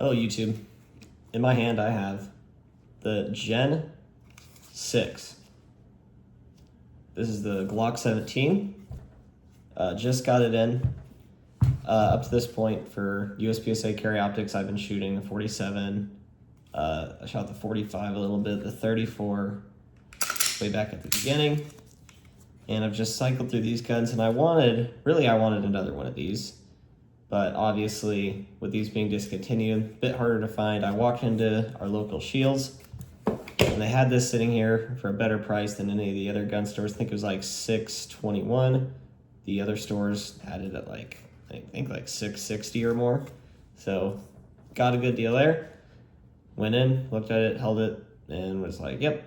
Hello YouTube. In my hand I have the Gen 6. This is the Glock 17. Just got it in. Up to this point for USPSA carry optics, I've been shooting the 47. I shot the 45 a little bit, the 34 way back at the beginning. And I've just cycled through these guns, and I wanted another one of these. But obviously, with these being discontinued, a bit harder to find. I walked into our local Shields, and they had this sitting here for a better price than any of the other gun stores. I think it was like $621. The other stores had it at like, I think like $660 or more. So, got a good deal there. Went in, looked at it, held it, and was like, yep,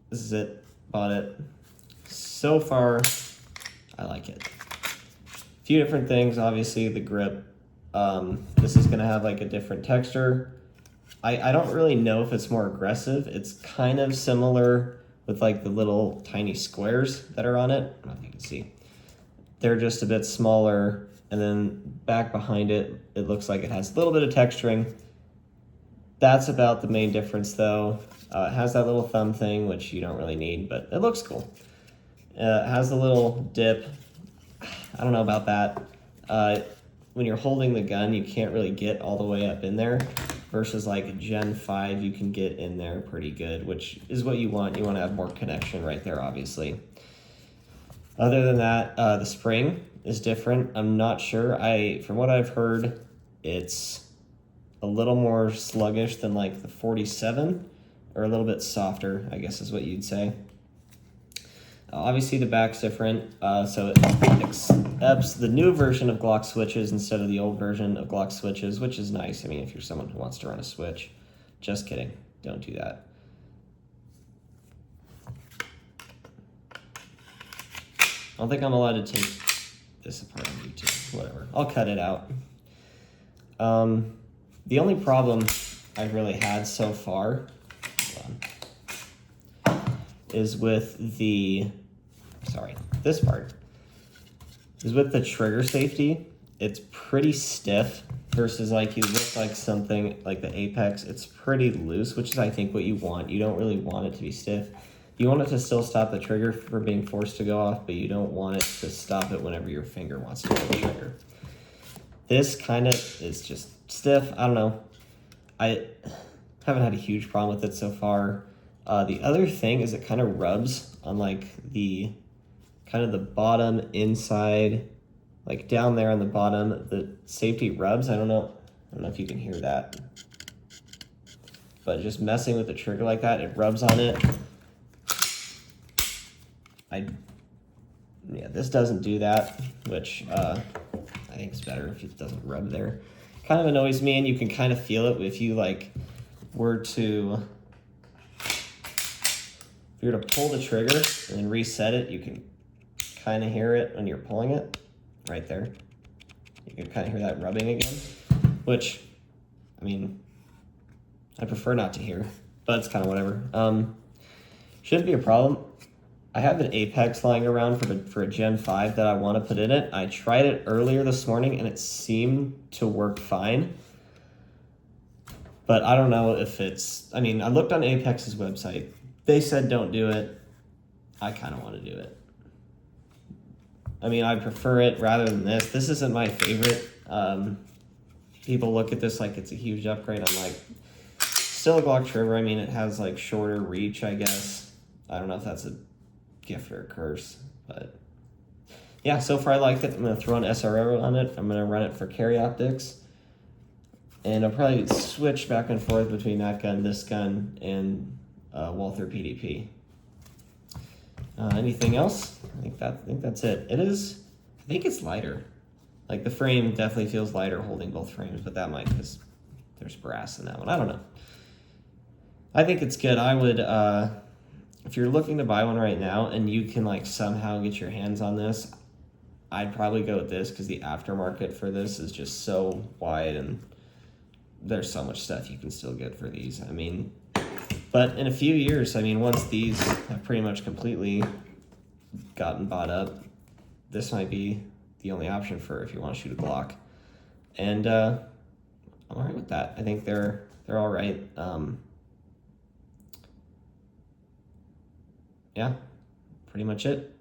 this is it. Bought it. So far, I like it. A few different things, obviously the grip. This is gonna have like a different texture. I don't really know if it's more aggressive. It's kind of similar with like the little tiny squares that are on it. I don't know if you can see. They're just a bit smaller, and then back behind it, it looks like it has a little bit of texturing. That's about the main difference though. It has that little thumb thing, which you don't really need, but it looks cool. It has a little dip. I don't know about that. When you're holding the gun, you can't really get all the way up in there, versus like a Gen 5, you can get in there pretty good, which is what you want. You want to have more connection right there, obviously. Other than that, the spring is different. I'm not sure. From what I've heard, it's a little more sluggish than like the 47, or a little bit softer, I guess is what you'd say. Obviously the back's different, so it accepts the new version of Glock switches instead of the old version of Glock switches, which is nice. I mean, if you're someone who wants to run a switch. Just kidding, don't do that. I don't think I'm allowed to take this apart on YouTube, whatever. I'll cut it out. The only problem I've really had so far, is with this part, is with the trigger safety. It's pretty stiff versus like you look like something like the Apex. It's pretty loose, which is I think what you want. You don't really want it to be stiff. You want it to still stop the trigger from being forced to go off, but you don't want it to stop it whenever your finger wants to pull the trigger. This kind of is just stiff. I don't know. I haven't had a huge problem with it so far. The other thing is it kind of rubs on like the bottom inside, like down there on the bottom, the safety rubs. I don't know if you can hear that, but just messing with the trigger like that, it rubs on it. This doesn't do that, which I think is better if it doesn't rub there. Kind of annoys me, and you can kind of feel it if you like were to pull the trigger and then reset it. You can kind of hear it when you're pulling it right there. You can kind of hear that rubbing again, which, I mean, I prefer not to hear, but it's kind of whatever. Shouldn't be a problem. I have an Apex lying around for a Gen 5 that I want to put in it. I tried it earlier this morning and it seemed to work fine. But I don't know if it's, I mean, I looked on Apex's website. They said don't do it. I kind of want to do it. I mean, I prefer it rather than this. This isn't my favorite. People look at this like it's a huge upgrade. I'm like, still a Glock trigger. I mean, it has like shorter reach, I guess. I don't know if that's a gift or a curse, but yeah, so far I liked it. I'm going to throw an SRO on it. I'm going to run it for carry optics. And I'll probably switch back and forth between that gun, this gun, and Walther PDP. Anything else? I think that's it. I think it's lighter. Like the frame definitely feels lighter holding both frames, but that might because there's brass in that one. I don't know. I think it's good. I would, if you're looking to buy one right now and you can like somehow get your hands on this, I'd probably go with this because the aftermarket for this is just so wide and there's so much stuff you can still get for these. I mean, but in a few years, I mean, once these have pretty much completely gotten bought up, this might be the only option for if you want to shoot a Glock. And I'm all right with that. I think they're all right. Yeah, pretty much it.